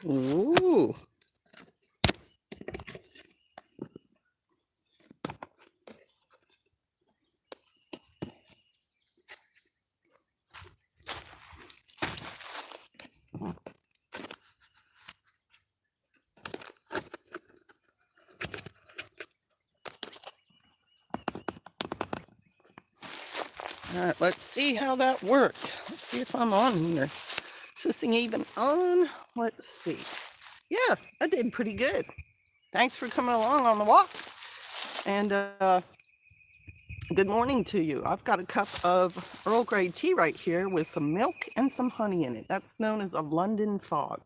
Ooh. All right, let's see how that worked. Let's see if I'm on here. Is this thing even on? Let's see. Yeah, I did pretty good. Thanks for coming along on the walk. And good morning to you. I've got a cup of Earl Grey tea right here with some milk and some honey in it. That's known as a London fog.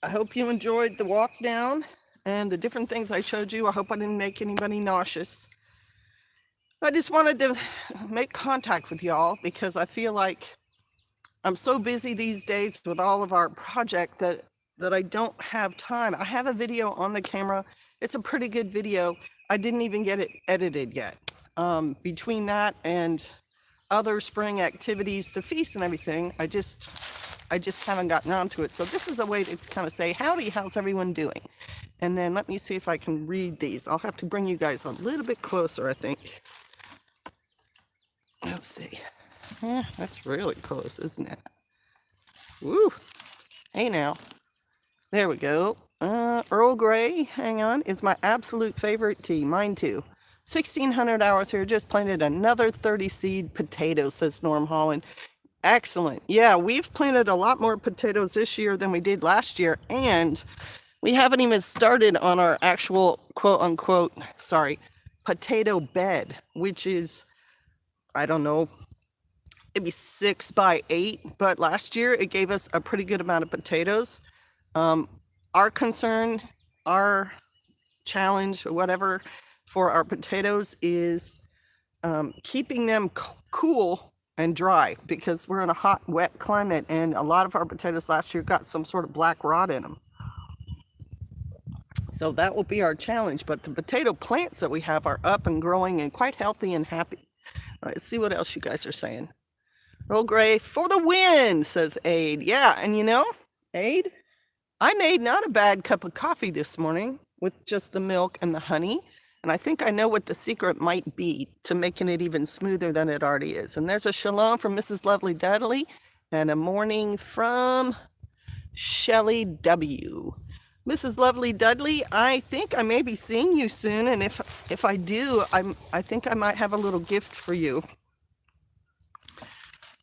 I hope you enjoyed the walk down and the different things I showed you. I hope I didn't make anybody nauseous. I just wanted to make contact with y'all because I feel like I'm so busy these days with all of our project that I don't have time. I have a video on the camera. It's a pretty good video. I didn't even get it edited yet. Between that and other spring activities, the feast and everything, I just haven't gotten around to it. So this is a way to kind of say, howdy, how's everyone doing? And then let me see if I can read these. I'll have to bring you guys a little bit closer, I think. Let's see. Yeah, that's really close, isn't it? Woo! Hey now. There we go. Earl Grey, hang on, is my absolute favorite tea. Mine too. 1,600 hours here. Just planted another 30 seed potatoes, says Norm Holland. Excellent. Yeah, we've planted a lot more potatoes this year than we did last year. And we haven't even started on our actual quote unquote, potato bed, which is, I don't know, maybe 6 by 8, but last year it gave us a pretty good amount of potatoes. Our concern, our challenge, whatever, for our potatoes is keeping them cool and dry because we're in a hot, wet climate, and a lot of our potatoes last year got some sort of black rot in them. So that will be our challenge, but the potato plants that we have are up and growing and quite healthy and happy. All right, let's see what else you guys are saying. Earl Grey for the win, says Aid. Yeah, and you know, Aid, I made not a bad cup of coffee this morning with just the milk and the honey. And I think I know what the secret might be to making it even smoother than it already is. And there's a shalom from Mrs. Lovely Dudley and a morning from Shelley W. Mrs. Lovely Dudley, I think I may be seeing you soon. And if I do, I think I might have a little gift for you.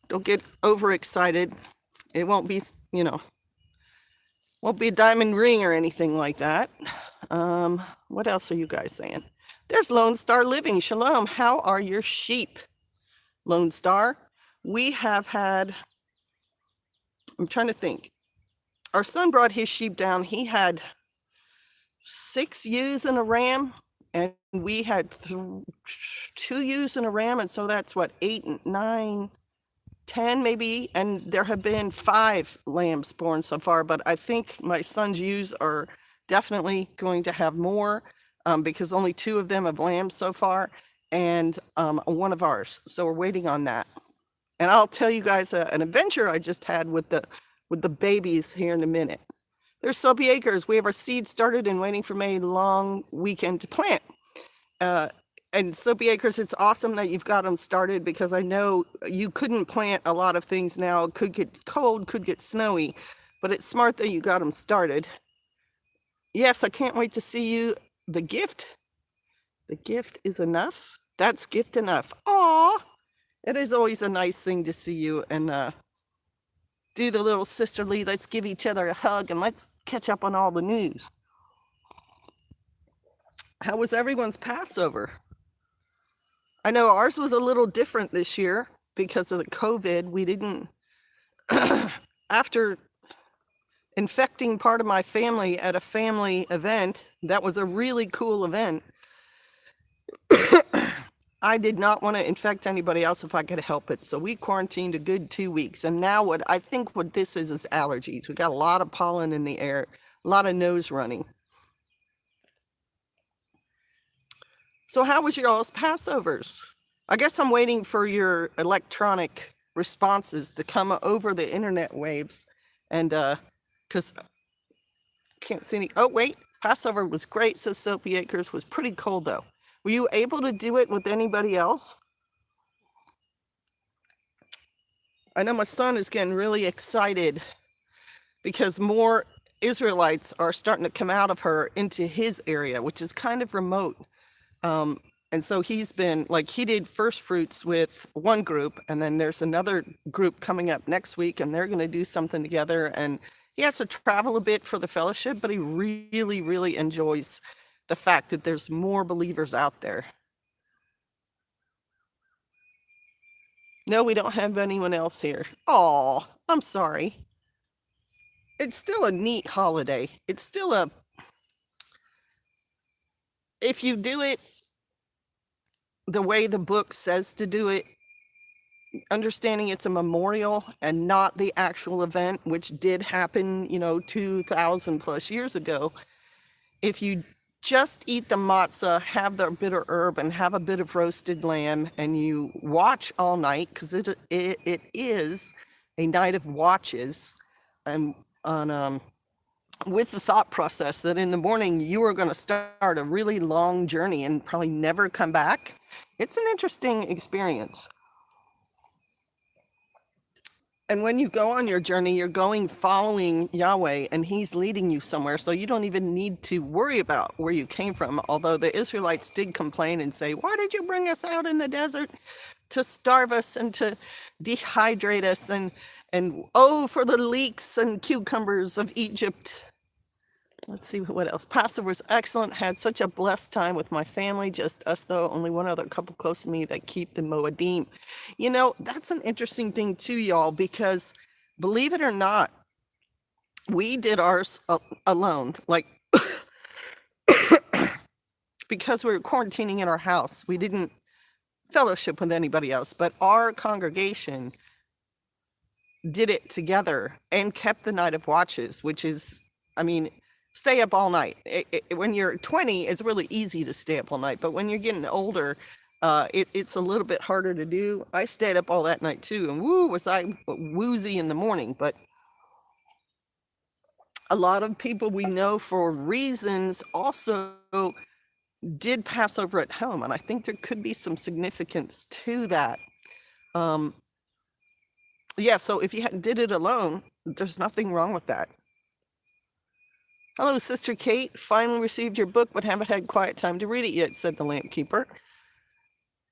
Don't get overexcited. It won't be, won't be a diamond ring or anything like that. What else are you guys saying? There's Lone Star Living. Shalom. How are your sheep, Lone Star? We have had, I'm trying to think. Our son brought his sheep down. He had 6 ewes and a ram, and we had 2 ewes and a ram, and so that's what, 8, 9, 10 maybe, and there have been 5 lambs born so far, but I think my son's ewes are definitely going to have more, because only 2 of them have lambs so far, and one of ours. So we're waiting on that. And I'll tell you guys an adventure I just had with the babies here in a minute. There's Soapy Acres. We have our seeds started and waiting for May long weekend to plant. And Soapy Acres, it's awesome that you've got them started, because I know you couldn't plant a lot of things now. It could get cold, could get snowy, but it's smart that you got them started. Yes, I can't wait to see you. The gift is enough. That's gift enough. Aw, it is always a nice thing to see you and do the little sisterly, let's give each other a hug and let's catch up on all the news. How was everyone's Passover? I know ours was a little different this year because of the COVID. We didn't, after infecting part of my family at a family event, that was a really cool event. I did not want to infect anybody else if I could help it. So we quarantined a good 2 weeks. And now what this is allergies. We got a lot of pollen in the air, a lot of nose running. So how was your all's Passovers? I guess I'm waiting for your electronic responses to come over the internet waves. And because I can't see any. Oh, wait. Passover was great, says Soapy Acres. Was pretty cold, though. Were you able to do it with anybody else? I know my son is getting really excited because more Israelites are starting to come out of her into his area, which is kind of remote. And so he's been, like, he did first fruits with one group, and then there's another group coming up next week, and they're going to do something together. And he has to travel a bit for the fellowship, but he really, really enjoys the fact that there's more believers out there. No, we don't have anyone else here. Aw, I'm sorry. It's still a neat holiday. It's still if you do it the way the book says to do it, understanding it's a memorial and not the actual event, which did happen, 2,000 plus years ago. If you just eat the matzah, have the bitter herb, and have a bit of roasted lamb, and you watch all night, because it is a night of watches, and with the thought process that in the morning you are going to start a really long journey and probably never come back. It's an interesting experience. And when you go on your journey, you're going following Yahweh, and he's leading you somewhere. So you don't even need to worry about where you came from. Although the Israelites did complain and say, why did you bring us out in the desert to starve us and to dehydrate us? And oh, for the leeks and cucumbers of Egypt. Let's see what else. Passover was excellent. Had such a blessed time with my family. Just us, though. Only one other couple close to me that keep the Moedim. That's an interesting thing, too, y'all, because believe it or not, we did ours alone. Like, because we were quarantining in our house, we didn't fellowship with anybody else. But our congregation did it together and kept the night of watches, which is, stay up all night. When you're 20, it's really easy to stay up all night. But when you're getting older, it's a little bit harder to do. I stayed up all that night too, and was I woozy in the morning. But a lot of people we know for reasons also did Passover at home, and I think there could be some significance to that. So if you did it alone, there's nothing wrong with that. Hello, Sister Kate. Finally received your book, but haven't had quiet time to read it yet, said the lamp keeper.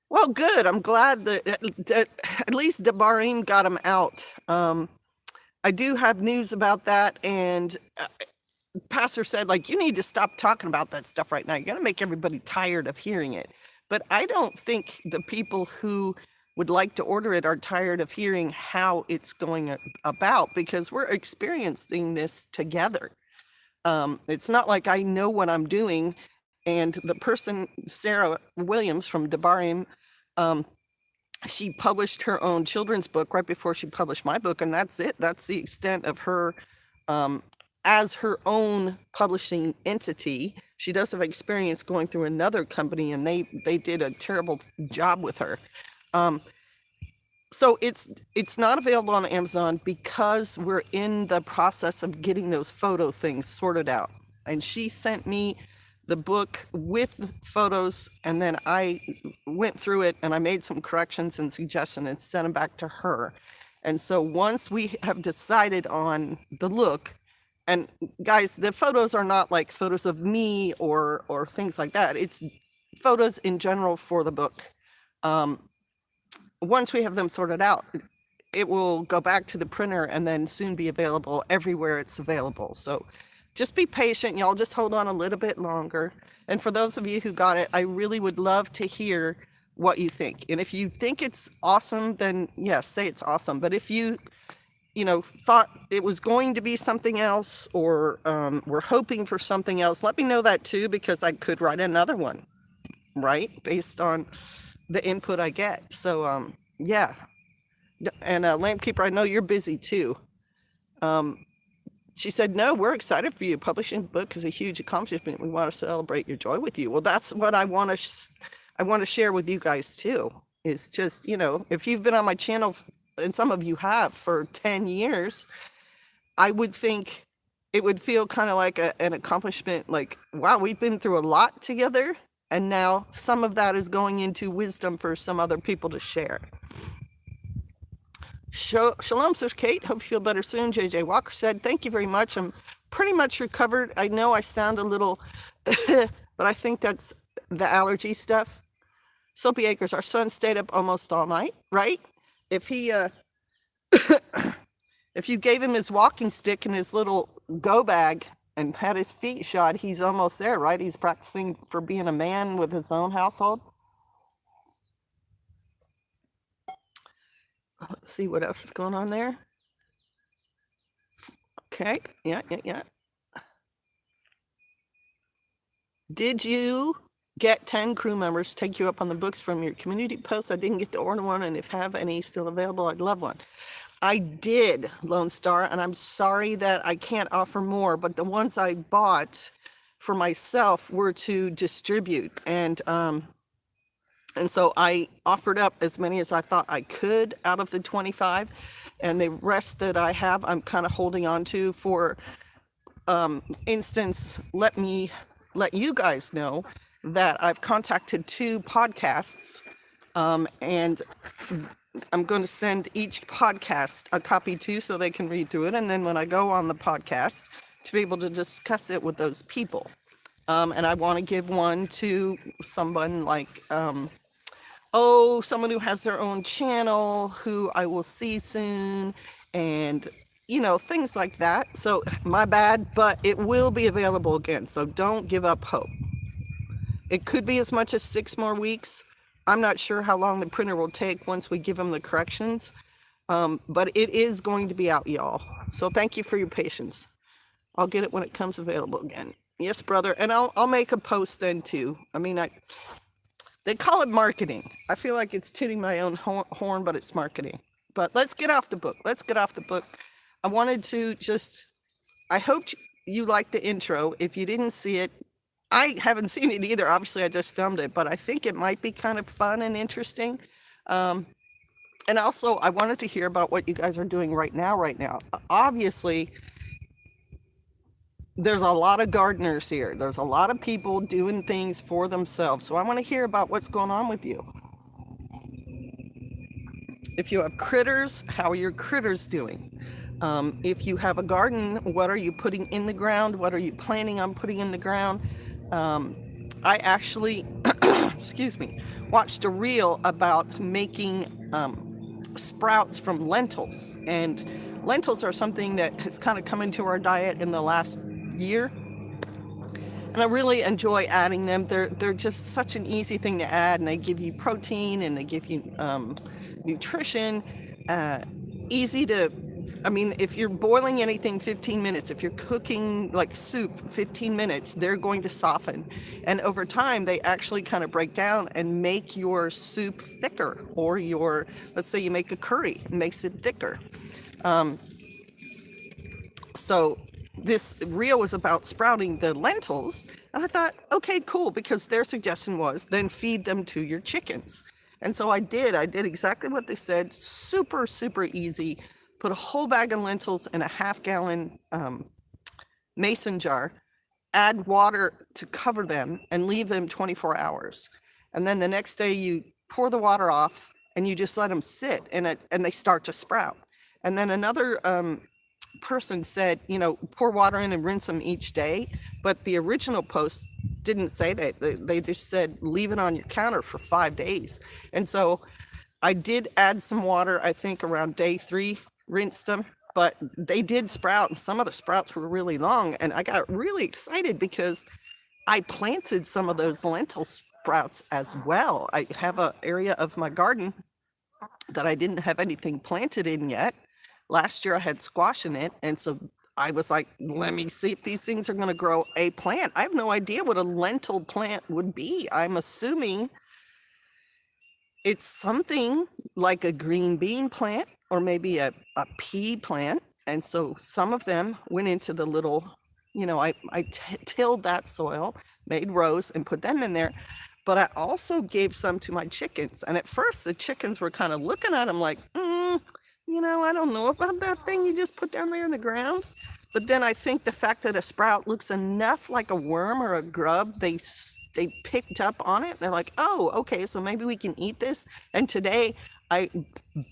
Well, good. I'm glad that at least Debarim got him out. I do have news about that, and pastor said, like, you need to stop talking about that stuff right now. You're going to make everybody tired of hearing it. But I don't think the people who would like to order it are tired of hearing how it's going about, because we're experiencing this together. It's not like I know what I'm doing. And the person, Sarah Williams from Debarim, she published her own children's book right before she published my book, and that's it. That's the extent of her as her own publishing entity. She does have experience going through another company, and they did a terrible job with her. So it's not available on Amazon because we're in the process of getting those photo things sorted out. And she sent me the book with photos, and then I went through it and I made some corrections and suggestions and sent them back to her. And so once we have decided on the look, and guys, the photos are not like photos of me or things like that. It's photos in general for the book. Once we have them sorted out, it will go back to the printer and then soon be available everywhere it's available. So just be patient, y'all. Just hold on a little bit longer. And for those of you who got it, I really would love to hear what you think. And if you think it's awesome, then yes, say it's awesome. But if you thought it was going to be something else, or were hoping for something else, let me know that too, because I could write another one, right? Based on the input I get. So, yeah. And Lamp Keeper, I know you're busy too. She said, no, we're excited for you. Publishing a book is a huge accomplishment. We want to celebrate your joy with you. Well, that's what I want to share with you guys too. It's just, if you've been on my channel, and some of you have, for 10 years, I would think it would feel kind of like an accomplishment, like, wow, we've been through a lot together, and now some of that is going into wisdom for some other people to share. Shalom, Sister Kate. Hope you feel better soon. JJ Walker said, thank you very much. I'm pretty much recovered. I know I sound a little, but I think that's the allergy stuff. Soapy Acres, our son stayed up almost all night, right? If he, if you gave him his walking stick and his little go bag and had his feet shod, he's almost there, right? He's practicing for being a man with his own household. Let's see what else is going on there. Okay, yeah. Did you get 10 crew members take you up on the books from your community post? I didn't get to order one, and if have any still available, I'd love one. I did, Lone Star, and I'm sorry that I can't offer more, but the ones I bought for myself were to distribute, and so I offered up as many as I thought I could out of the 25, and the rest that I have, I'm kind of holding on to for instance. Let me let you guys know that I've contacted 2 podcasts, and I'm going to send each podcast a copy too, so they can read through it, and then when I go on the podcast, to be able to discuss it with those people. And I want to give one to someone like, someone who has their own channel, who I will see soon, and, things like that. So, my bad, but it will be available again, so don't give up hope. It could be as much as 6 more weeks. I'm not sure how long the printer will take once we give them the corrections, but it is going to be out, y'all. So thank you for your patience. I'll get it when it comes available again. Yes, brother, and I'll make a post then too. I mean, they call it marketing. I feel like it's tooting my own horn, but it's marketing. But let's get off the book. I wanted to I hoped you liked the intro. If you didn't see it, I haven't seen it either. Obviously, I just filmed it, but I think it might be kind of fun and interesting. And also, I wanted to hear about what you guys are doing right now. Obviously, there's a lot of gardeners here. There's a lot of people doing things for themselves. So I want to hear about what's going on with you. If you have critters, how are your critters doing? If you have a garden, what are you putting in the ground? What are you planning on putting in the ground? I actually, watched a reel about making sprouts from lentils. And lentils are something that has kind of come into our diet in the last year. And I really enjoy adding them. They're just such an easy thing to add, and they give you protein and they give you nutrition. Uh, Easy to, I mean, if you're boiling anything 15 minutes, if you're cooking like soup 15 minutes, they're going to soften. And over time, they actually kind of break down and make your soup thicker, or your, let's say you make a curry, it makes it thicker. So this reel was about sprouting the lentils, and I thought, okay, cool, because their suggestion was then feed them to your chickens. And so I did exactly what they said. Super, super easy. Put a whole bag of lentils in a half-gallon mason jar, add water to cover them, and leave them 24 hours. And then the next day you pour the water off and you just let them sit, and they start to sprout. And then another person said, pour water in and rinse them each day. But the original post didn't say that. They just said, leave it on your counter for 5 days. And so I did add some water, I think around day 3, rinsed them, but they did sprout, and some of the sprouts were really long. And I got really excited because I planted some of those lentil sprouts as well. I have an area of my garden that I didn't have anything planted in yet. Last year I had squash in it, and so I was like, let me see if these things are going to grow a plant. I have no idea what a lentil plant would be. I'm assuming it's something like a green bean plant, or maybe a pea plant. And so some of them went into the little, I tilled that soil, made rows, and put them in there. But I also gave some to my chickens. And at first, the chickens were kind of looking at them like, I don't know about that thing you just put down there in the ground. But then I think the fact that a sprout looks enough like a worm or a grub, they picked up on it. They're like, oh, okay, so maybe we can eat this. And today I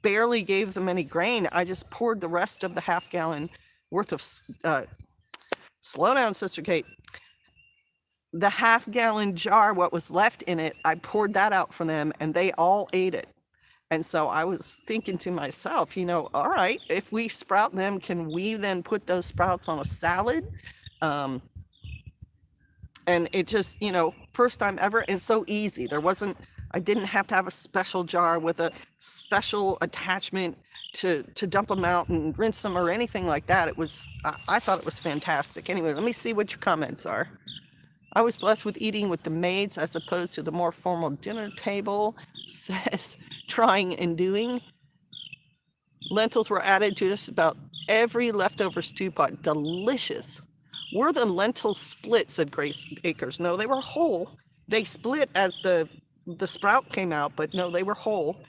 barely gave them any grain. I just poured the rest of the half-gallon worth of, slow down, Sister Kate. The half-gallon jar, what was left in it, I poured that out for them, and they all ate it. And so I was thinking to myself, all right, if we sprout them, can we then put those sprouts on a salad? And it just, first time ever, and so easy. I didn't have to have a special jar with a special attachment to dump them out and rinse them or anything like that. I thought it was fantastic. Anyway, let me see what your comments are. I was blessed with eating with the maids as opposed to the more formal dinner table, says trying and doing. Lentils were added to just about every leftover stew pot. Delicious. Were the lentils split, said Grace Akers. No, they were whole. They split as the sprout came out, but no, they were whole.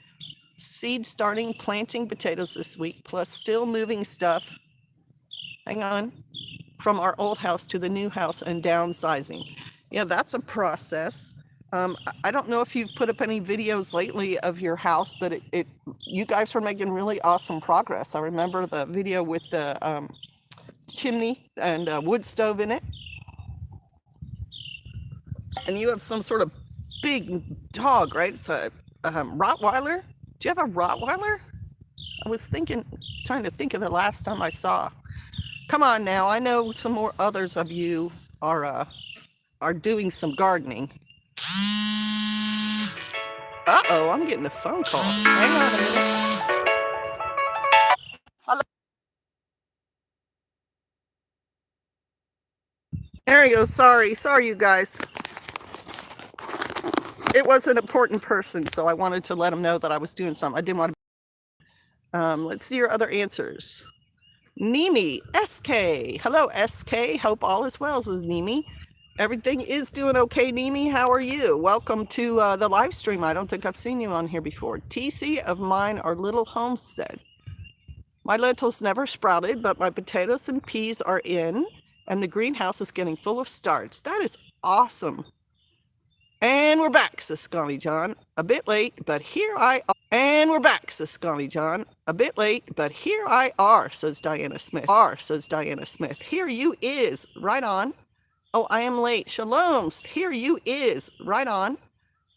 Seed starting, planting potatoes this week, plus still moving stuff. Hang on. From our old house to the new house and downsizing. Yeah, that's a process. I don't know if you've put up any videos lately of your house, but you guys are making really awesome progress. I remember the video with the chimney and wood stove in it. And you have some sort of big dog, right? It's a Rottweiler. Do you have a Rottweiler? I was trying to think of the last time I saw. Come on now, I know some more others of you are doing some gardening. Uh-oh, I'm getting a phone call. Hang on a minute. Hello. There you go. Sorry, you guys. It was an important person, so I wanted to let them know that I was doing something. I didn't want to. Let's see your other answers. Nimi, SK. Hello, SK. Hope all is well, says Nimi. Everything is doing okay, Nimi. How are you? Welcome to the live stream. I don't think I've seen you on here before. TC of mine are Little Homestead. My lentils never sprouted, but my potatoes and peas are in, and the greenhouse is getting full of starts. That is awesome. And we're back, says Scotty John. A bit late, but here I are. And we're back, says Scotty John. A bit late, but here I are, says Diana Smith. Here you is. Right on. Oh, I am late. Shalom. Here you is. Right on.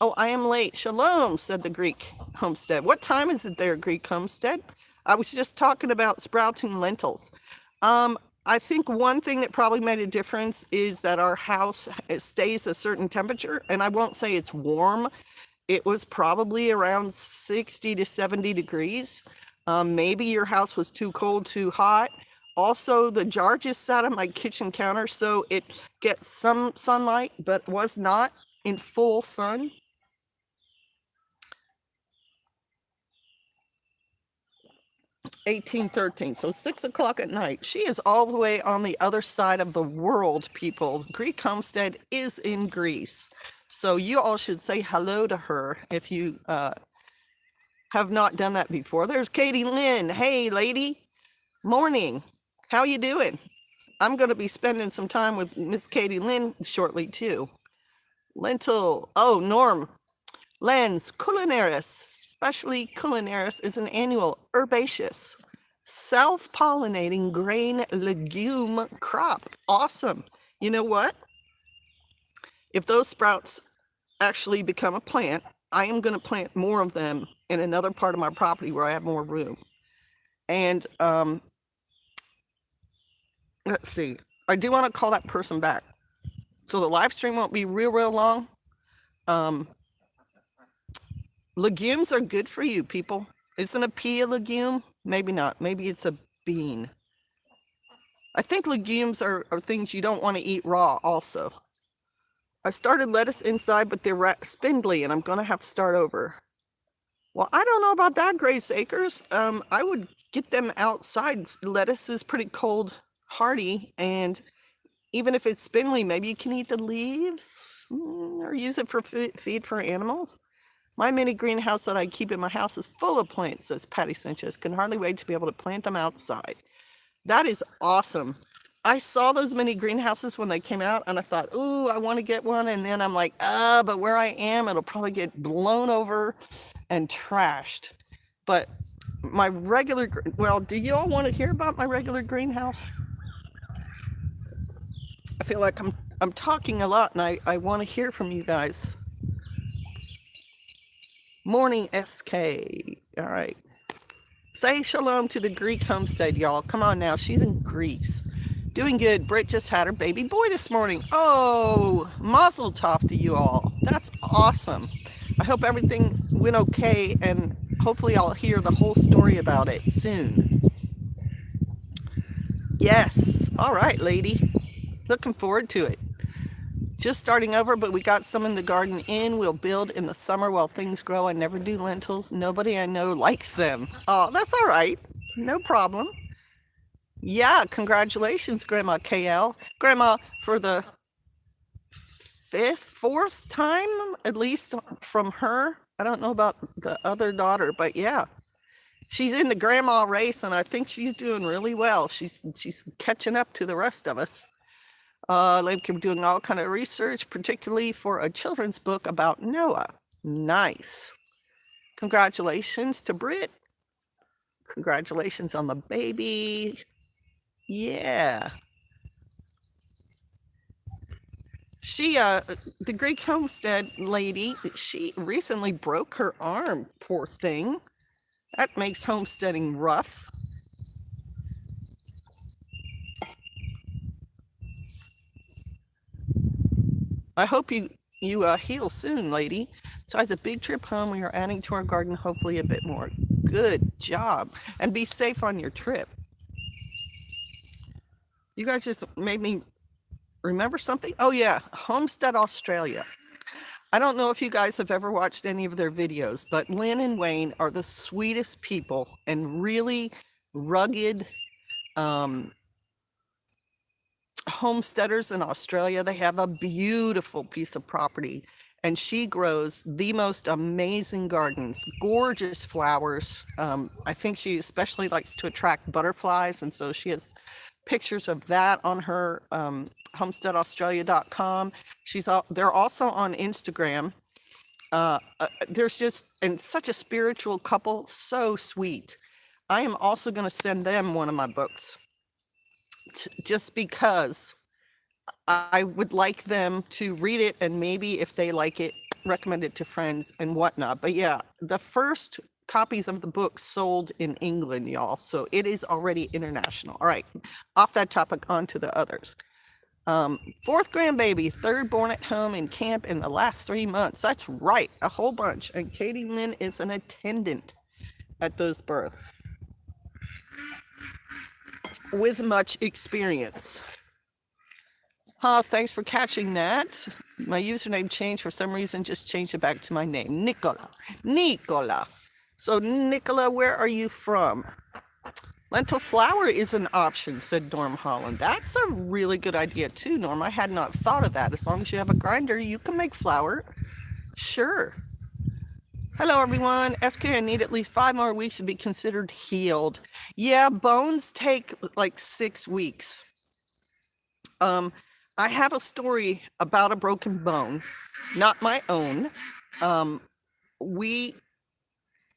Oh, I am late. Shalom, said the Greek homestead. What time is it there, Greek homestead? I was just talking about sprouting lentils. I think one thing that probably made a difference is that our house stays a certain temperature, and I won't say it's warm. It was probably around 60 to 70 degrees. Maybe your house was too cold, too hot. Also, the jar just sat on my kitchen counter, so it gets some sunlight, but was not in full sun. 1813, so 6 o'clock at night. She is all the way on the other side of the world, people. Greek Homestead is in Greece. So you all should say hello to her if you have not done that before. There's Katie Lynn. Hey, lady. Morning. How you doing? I'm going to be spending some time with Miss Katie Lynn shortly, too. Lentil. Oh, Norm. Lens culinaris, especially culinaris, is an annual herbaceous, self-pollinating grain legume crop. Awesome. You know what? If those sprouts actually become a plant, I am going to plant more of them in another part of my property where I have more room. And let's see. I do want to call that person back. So the live stream won't be real long. Legumes are good for you, people. Isn't a pea a legume? Maybe not. Maybe it's a bean. I think legumes are things you don't want to eat raw also. I started lettuce inside, but they're spindly, and I'm going to have to start over. Well, I don't know about that, Grace Acres. I would get them outside. Lettuce is pretty cold, hardy, and even if it's spindly, maybe you can eat the leaves or use it for feed for animals. My mini greenhouse that I keep in my house is full of plants, says Patty Sanchez. Can hardly wait to be able to plant them outside. That is awesome. I saw those mini greenhouses when they came out, and I thought, ooh, I want to get one. And then I'm like, but where I am, it'll probably get blown over and trashed. But my regular, well, do you all want to hear about my regular greenhouse? I feel like I'm talking a lot, and I want to hear from you guys. Morning, SK. All right. Say shalom to the Greek homestead, y'all. Come on now. She's in Greece. Doing good. Britt just had her baby boy this morning. Oh, mazel tov to you all. That's awesome. I hope everything went okay, and hopefully I'll hear the whole story about it soon. Yes. All right, lady. Looking forward to it. Just starting over, but we got some in the garden in. We'll build in the summer while things grow. I never do lentils. Nobody I know likes them. Oh, that's all right. No problem. Yeah, congratulations, Grandma KL. Grandma, for the fourth time, at least from her. I don't know about the other daughter, but yeah. She's in the grandma race, and I think she's doing really well. She's catching up to the rest of us. Like I'm doing all kind of research, particularly for a children's book about Noah. Nice. Congratulations to Britt. Congratulations on the baby. Yeah. She, the Greek homestead lady, she recently broke her arm, poor thing. That makes homesteading rough. I hope you heal soon, lady. Besides a big trip home, we are adding to our garden, hopefully a bit more. Good job. And be safe on your trip. You guys just made me remember something. Oh, yeah. Homestead Australia. I don't know if you guys have ever watched any of their videos, but Lynn and Wayne are the sweetest people and really rugged homesteaders in Australia. They have a beautiful piece of property, and she grows the most amazing gardens, gorgeous flowers. I think she especially likes to attract butterflies, and so she has pictures of that on her homesteadaustralia.com. They're also on Instagram. There's just, and such a spiritual couple, so sweet. I am also going to send them one of my books, just because I would like them to read it, and maybe if they like it, recommend it to friends and whatnot. But yeah, the first copies of the book sold in England, y'all. So it is already international. All right, off that topic, on to the others. Fourth grandbaby, third born at home in camp in the last 3 months. That's right, a whole bunch. And Katie Lynn is an attendant at those births with much experience. Thanks for catching that. My username changed for some reason, just changed it back to my name, Nicola. Nicola. So, Nicola, where are you from? Lentil flour is an option, said Norm Holland. That's a really good idea too, Norm. I had not thought of that. As long as you have a grinder, you can make flour. Sure. Hello, everyone. SK, I need at least 5 more weeks to be considered healed. Yeah, bones take like 6 weeks. I have a story about a broken bone, not my own.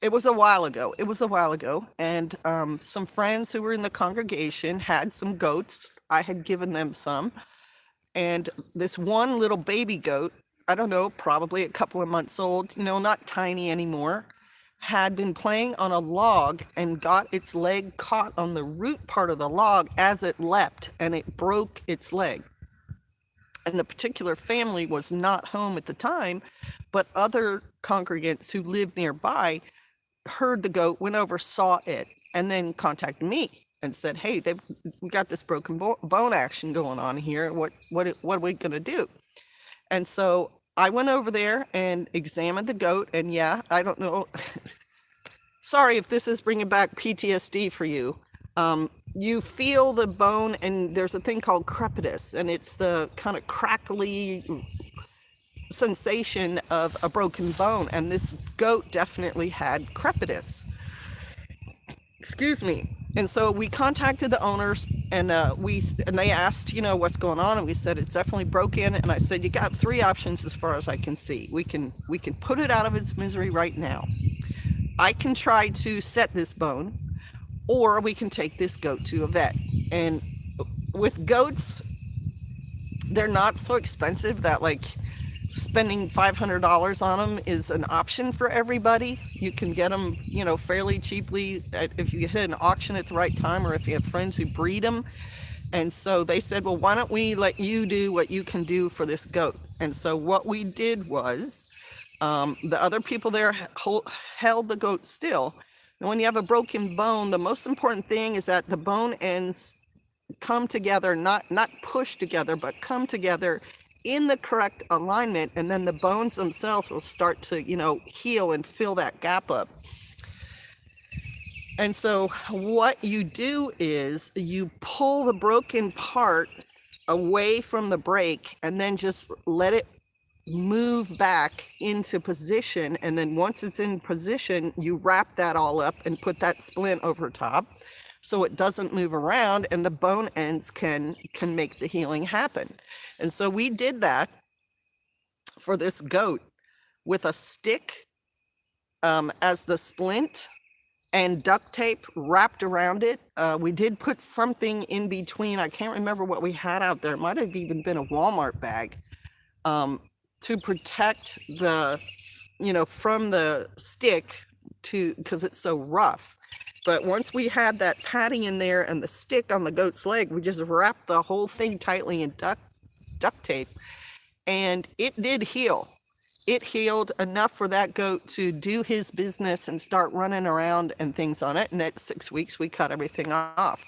It was a while ago, and some friends who were in the congregation had some goats. I had given them some, and this one little baby goat, I don't know, probably a couple of months old, not tiny anymore, had been playing on a log and got its leg caught on the root part of the log as it leapt, and it broke its leg. And the particular family was not home at the time, but other congregants who lived nearby heard the goat, went over, saw it, and then contacted me and said, hey, we got this broken bone action going on here. What are we going to do? And so I went over there and examined the goat, and yeah, I don't know. Sorry if this is bringing back PTSD for you. You feel the bone, and there's a thing called crepitus, and it's the kind of crackly sensation of a broken bone, and this goat definitely had crepitus. Excuse me. And so we contacted the owners, and they asked, what's going on, and we said it's definitely broken. And I said, you got 3 options as far as I can see. We can put it out of its misery right now. I can try to set this bone, or we can take this goat to a vet. And with goats, they're not so expensive that spending $500 on them is an option for everybody. You can get them, fairly cheaply if you hit an auction at the right time, or if you have friends who breed them. And so they said, well, why don't we let you do what you can do for this goat? And so what we did was, the other people there held the goat still. And when you have a broken bone, the most important thing is that the bone ends come together, not push together, but come together in the correct alignment, and then the bones themselves will start to, heal and fill that gap up. And so what you do is you pull the broken part away from the break, and then just let it move back into position. And then once it's in position, you wrap that all up and put that splint over top so it doesn't move around, and the bone ends can make the healing happen. And so we did that for this goat with a stick as the splint, and duct tape wrapped around it. We did put something in between. I can't remember what we had out there. It might have even been a Walmart bag, to protect the, from the stick, because it's so rough. But once we had that padding in there and the stick on the goat's leg, we just wrapped the whole thing tightly in duct tape, and it did heal. It healed enough for that goat to do his business and start running around and things on it. And at 6 weeks, we cut everything off.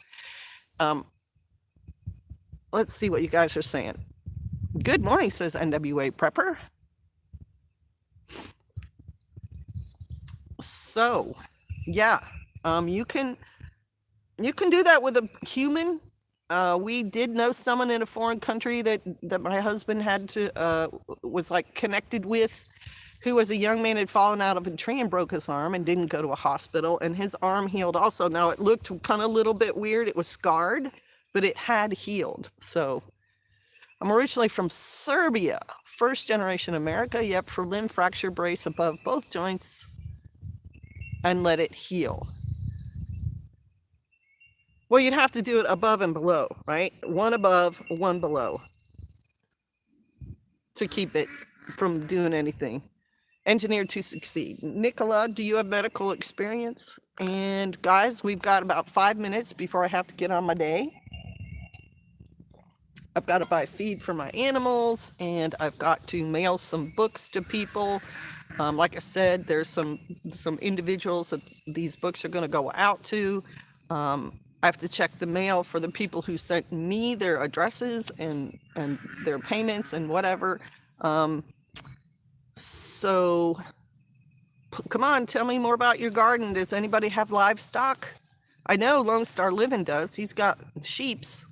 Let's see what you guys are saying. Good morning, says NWA Prepper. So, yeah, you can do that with a human. We did know someone in a foreign country that my husband was connected with, who as a young man had fallen out of a tree and broke his arm and didn't go to a hospital, and his arm healed also. Now it looked kind of a little bit weird. It was scarred, but it had healed. So I'm originally from Serbia, first generation America. Yep, for limb fracture, brace above both joints and let it heal. Well, you'd have to do it above and below, right? One above, one below, to keep it from doing anything. Engineered to succeed. Nicola, do you have medical experience? And guys, we've got about 5 minutes before I have to get on my day. I've got to buy feed for my animals, and I've got to mail some books to people. Like I said, there's some individuals that these books are going to go out to. I have to check the mail for the people who sent me their addresses and their payments and whatever. So come on, tell me more about your garden. Does anybody have livestock? I know Lone Star Living does. He's got sheeps.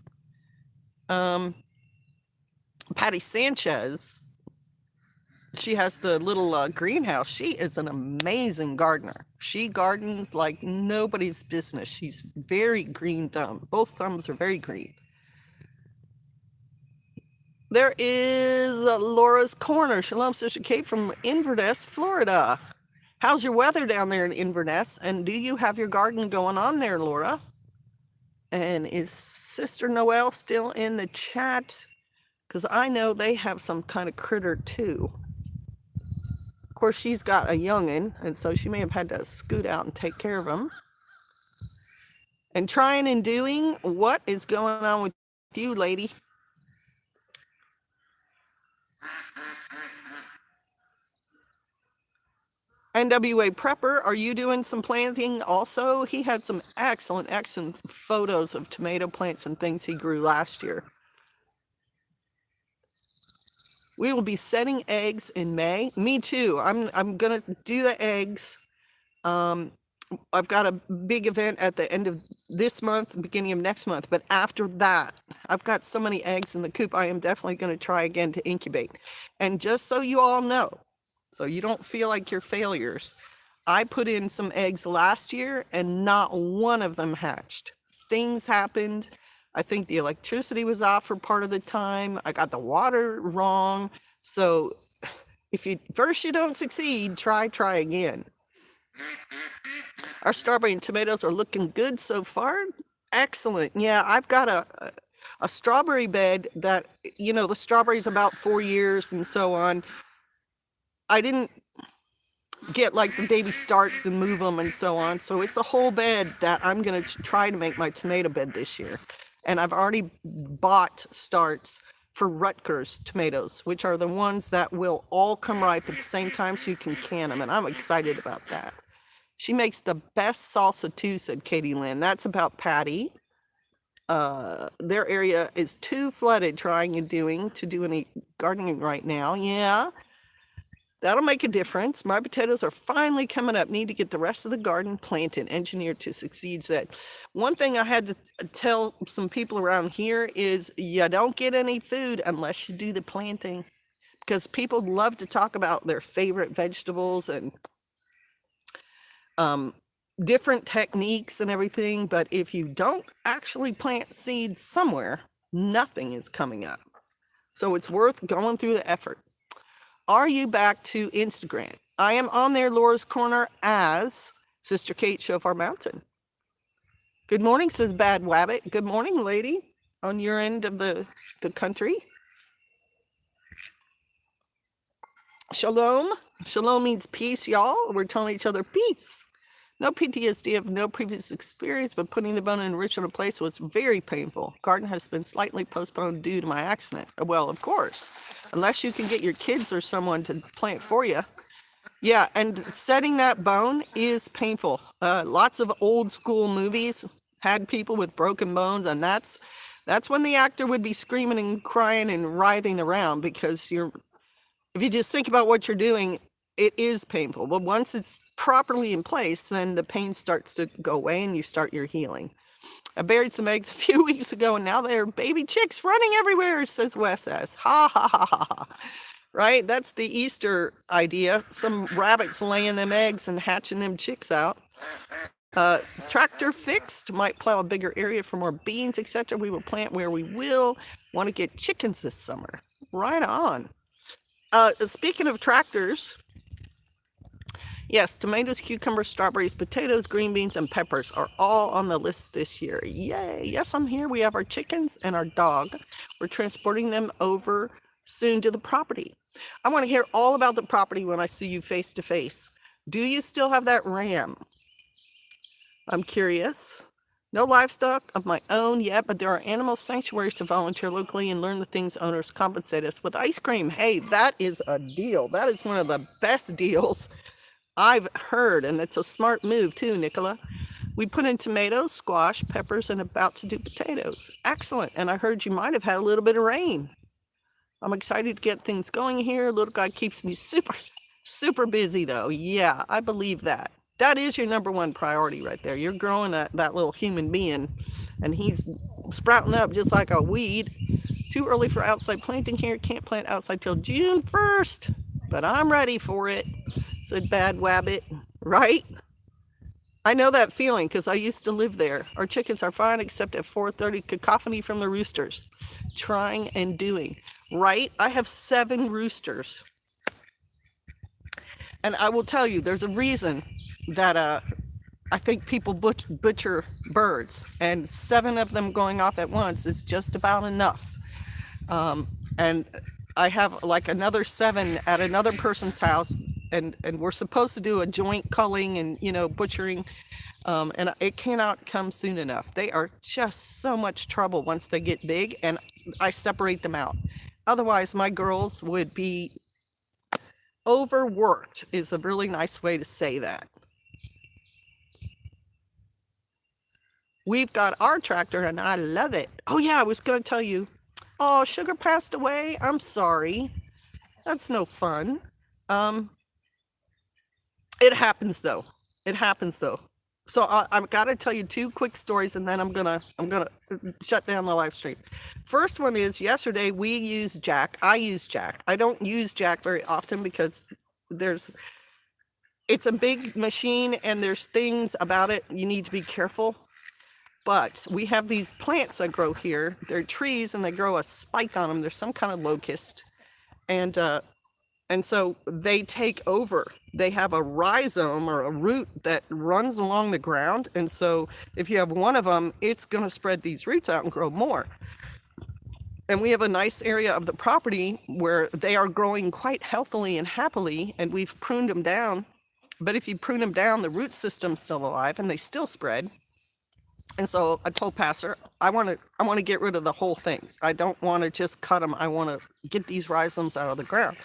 Patty Sanchez, she has the little greenhouse. She is an amazing gardener. She gardens like nobody's business. She's very green thumb. Both thumbs are very green. There is Laura's Corner. Shalom, Sister Kate from Inverness, Florida. How's your weather down there in Inverness? And do you have your garden going on there, Laura? And is Sister Noelle still in the chat? Because I know they have some kind of critter too. Of course, she's got a youngin', and so she may have had to scoot out and take care of him. And trying and doing, what is going on with you, lady? NWA Prepper, are you doing some planting also? He had some excellent photos of tomato plants and things he grew last year. We will be setting eggs in May. Me too. I'm gonna do the eggs. I've got a big event at the end of this month, beginning of next month. But after that, I've got so many eggs in the coop. I am definitely going to try again to incubate. And just so you all know, so you don't feel like you're failures, I put in some eggs last year and not one of them hatched. Things happened. I think the electricity was off for part of the time. I got the water wrong. So if you first you don't succeed, try again. Our strawberry and tomatoes are looking good so far. Excellent. Yeah, I've got a strawberry bed that, the strawberries about 4 years and so on. I didn't get like the baby starts and move them and so on. So it's a whole bed that I'm going to try to make my tomato bed this year. And I've already bought starts for Rutgers tomatoes, which are the ones that will all come ripe at the same time so you can can them. And I'm excited about that. She makes the best salsa too, said Katie Lynn. That's about Patty. Their area is too flooded trying and doing to do any gardening right now. Yeah, that'll make a difference. My potatoes are finally coming up. Need to get the rest of the garden planted. Engineered to succeed said. One thing I had to tell some people around here is you don't get any food unless you do the planting. Because people love to talk about their favorite vegetables and different techniques and everything, but if you don't actually plant seeds somewhere, nothing is coming up. So it's worth going through the effort. Are you back to Instagram? I am on there, Laura's Corner, as Sister Kate Shofar Mountain. Good morning, says Bad Wabbit. Good morning, lady, on your end of the country. Shalom. Shalom means peace, y'all. We're telling each other peace. No PTSD of no previous experience, but putting the bone in original place was very painful. Garden has been slightly postponed due to my accident. Well, of course, unless you can get your kids or someone to plant for you. Yeah, and setting that bone is painful. Lots of old school movies had people with broken bones, and that's when the actor would be screaming and crying and writhing around because if you just think about what you're doing, it is painful. But once it's properly in place, then the pain starts to go away and you start your healing. I buried some eggs a few weeks ago and now they're baby chicks running everywhere, says Wes S. Ha ha ha ha ha. Right? That's the Easter idea. Some rabbits laying them eggs and hatching them chicks out. Tractor fixed. Might plow a bigger area for more beans, etc. We will plant where we will. Want to get chickens this summer. Right on. Speaking of tractors, yes, tomatoes, cucumbers, strawberries, potatoes, green beans, and peppers are all on the list this year. Yay! Yes, I'm here. We have our chickens and our dog. We're transporting them over soon to the property. I want to hear all about the property when I see you face to face. Do you still have that ram? I'm curious. No livestock of my own yet, but there are animal sanctuaries to volunteer locally and learn the things owners compensate us with ice cream. Hey, that is a deal. That is one of the best deals I've heard, and it's a smart move too, Nicola. We put in tomatoes, squash, peppers, and about to do potatoes. Excellent. And I heard you might have had a little bit of rain. I'm excited to get things going here. Little guy keeps me super busy though. Yeah, I believe that. That is your number one priority right there. You're growing that little human being, and he's sprouting up just like a weed. Too early for outside planting here. Can't plant outside till June 1st, but I'm ready for it, said Bad Wabbit. Right? I know that feeling because I used to live there. Our chickens are fine except at 4:30, cacophony from the roosters. Trying and doing. Right? I have 7 roosters. And I will tell you, there's a reason that I think people butcher birds, and 7 of them going off at once is just about enough. And I have like another 7 at another person's house, and we're supposed to do a joint culling and butchering, and it cannot come soon enough. They are just so much trouble once they get big, and I separate them out. Otherwise, my girls would be overworked, is a really nice way to say that. We've got our tractor and I love it. Oh yeah, I was going to tell you. Oh, Sugar passed away. I'm sorry. That's no fun. It happens though. It happens though. So I've got to tell you 2 quick stories, and then I'm gonna shut down the live stream. First one is yesterday we used Jack. I use Jack. I don't use Jack very often because it's a big machine and there's things about it you need to be careful. But we have these plants that grow here. They're trees and they grow a spike on them. There's some kind of locust, and so they take over. They have a rhizome or a root that runs along the ground. And so if you have one of them, it's going to spread these roots out and grow more. And we have a nice area of the property where they are growing quite healthily and happily, and we've pruned them down. But if you prune them down, the root system's still alive and they still spread. And so I told Pastor, I want to get rid of the whole things. I don't want to just cut them. I want to get these rhizomes out of the ground.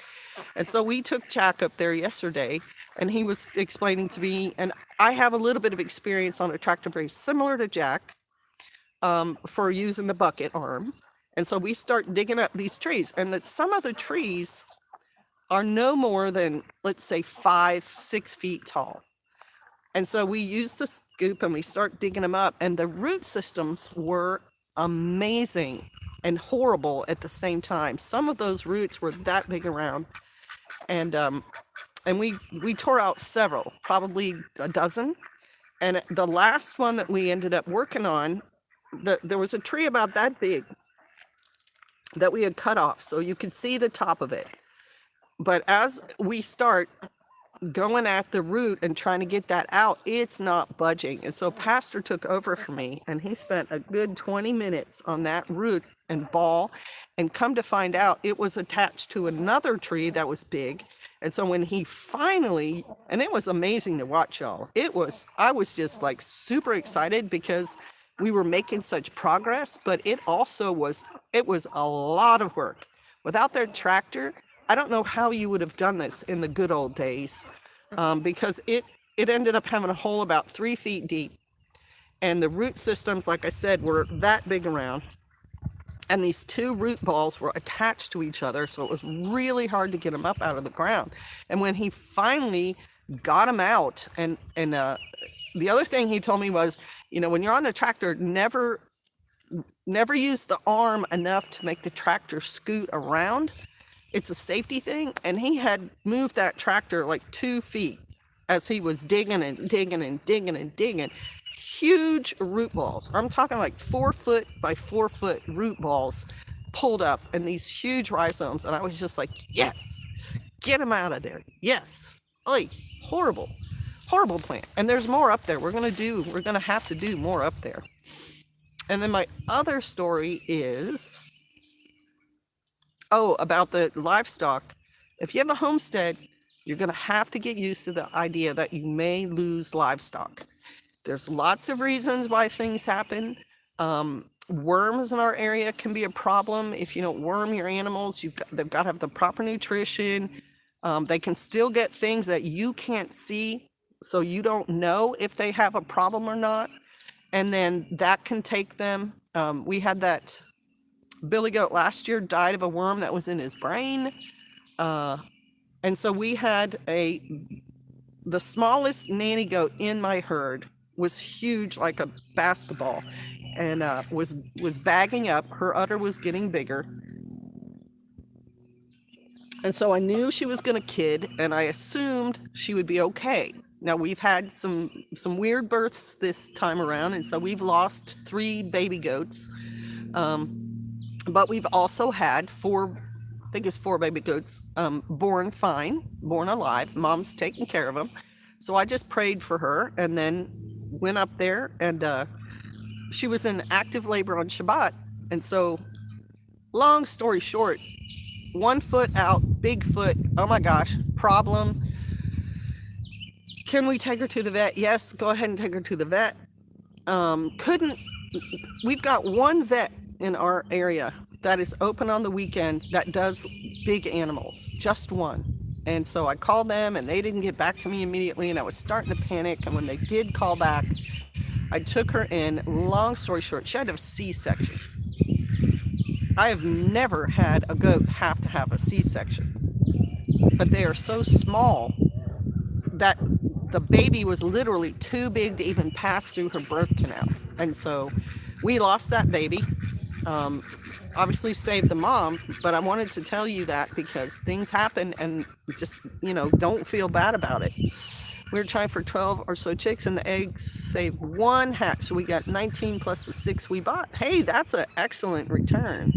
And so we took Jack up there yesterday, and he was explaining to me, and I have a little bit of experience on a tractor very similar to Jack, for using the bucket arm. And so we start digging up these trees, and that some of the trees are no more than, let's say, 5-6 feet tall. And so we use the scoop and we start digging them up, and the root systems were amazing and horrible at the same time. Some of those roots were that big around, and we tore out several, probably a dozen. And the last one that we ended up working on, there was a tree about that big that we had cut off, so you could see the top of it. But as we start going at the root and trying to get that out, it's not budging. And so Pastor took over for me, and he spent a good 20 minutes on that root and ball, and come to find out it was attached to another tree that was big. And so when he finally, and it was amazing to watch, y'all. I was just like super excited because we were making such progress, but it was a lot of work. Without their tractor, I don't know how you would have done this in the good old days, because it ended up having a hole about 3 feet deep. And the root systems, like I said, were that big around. And these 2 root balls were attached to each other, so it was really hard to get them up out of the ground. And when he finally got them out, and the other thing he told me was, when you're on the tractor, never use the arm enough to make the tractor scoot around. It's a safety thing. And he had moved that tractor like 2 feet as he was digging and digging and digging and digging. Huge root balls. I'm talking like 4 foot by 4 foot root balls pulled up, and these huge rhizomes. And I was just like, yes, get them out of there. Yes. Oy, horrible plant. And there's more up there. We're going to have to do more up there. And then my other story is, Oh, about the livestock. If you have a homestead, you're going to have to get used to the idea that you may lose livestock. There's lots of reasons why things happen. Worms in our area can be a problem. If you don't worm your animals, they've got to have the proper nutrition. They can still get things that you can't see, so you don't know if they have a problem or not. And then that can take them. We had that billy goat last year died of a worm that was in his brain. And so we had the smallest nanny goat in my herd was huge like a basketball, and was bagging up. Her udder was getting bigger, and so I knew she was going to kid, and I assumed she would be okay. Now we've had some weird births this time around, and so we've lost 3 baby goats, but we've also had 4, I think it's 4 baby goats, born fine, born alive. Mom's taking care of them. So I just prayed for her and then went up there, and she was in active labor on Shabbat. And so, long story short, 1 foot out, big foot, oh my gosh, problem. Can we take her to the vet? Yes, go ahead and take her to the vet. We've got 1 vet in our area that is open on the weekend that does big animals, just 1. And so I called them and they didn't get back to me immediately, and I was starting to panic. And when they did call back, I took her in. Long story short, she had a C-section. I have never had a goat have to have a C-section, but they are so small that the baby was literally too big to even pass through her birth canal. And so we lost that baby. Obviously saved the mom, but I wanted to tell you that because things happen, and just, don't feel bad about it. We were trying for 12 or so chicks, and the eggs saved 1 hatch. So we got 19 plus the 6 we bought. Hey, that's an excellent return.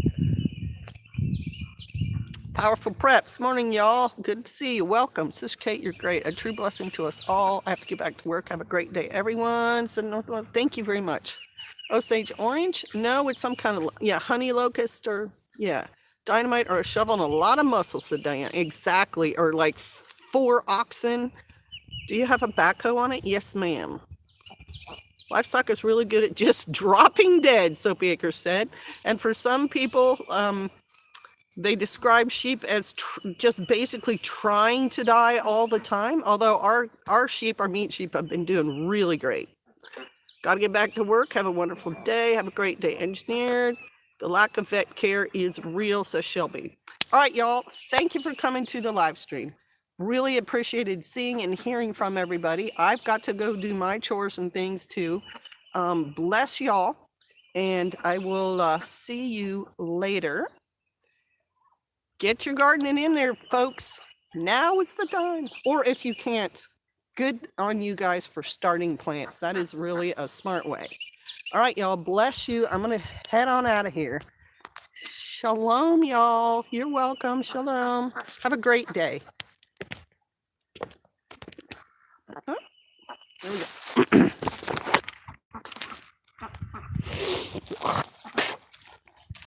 Powerful Preps. Morning, y'all. Good to see you. Welcome. Sister Kate, you're great. A true blessing to us all. I have to get back to work. Have a great day, everyone. Thank you very much. Osage orange? No, it's some kind of, honey locust, or, dynamite or a shovel and a lot of muscle, said Diane. Exactly. Or like 4 oxen. Do you have a backhoe on it? Yes, ma'am. Livestock is really good at just dropping dead, Soapy Acres said. And for some people, they describe sheep as just basically trying to die all the time. Although our meat sheep, have been doing really great. Got to get back to work. Have a wonderful day. Have a great day, engineered. The lack of vet care is real, says Shelby. All right, y'all. Thank you for coming to the live stream. Really appreciated seeing and hearing from everybody. I've got to go do my chores and things too. Bless y'all. And I will see you later. Get your gardening in there, folks. Now is the time. Or if you can't, good on you guys for starting plants. That is really a smart way. All right, y'all. Bless you. I'm going to head on out of here. Shalom, y'all. You're welcome. Shalom. Have a great day. There we go.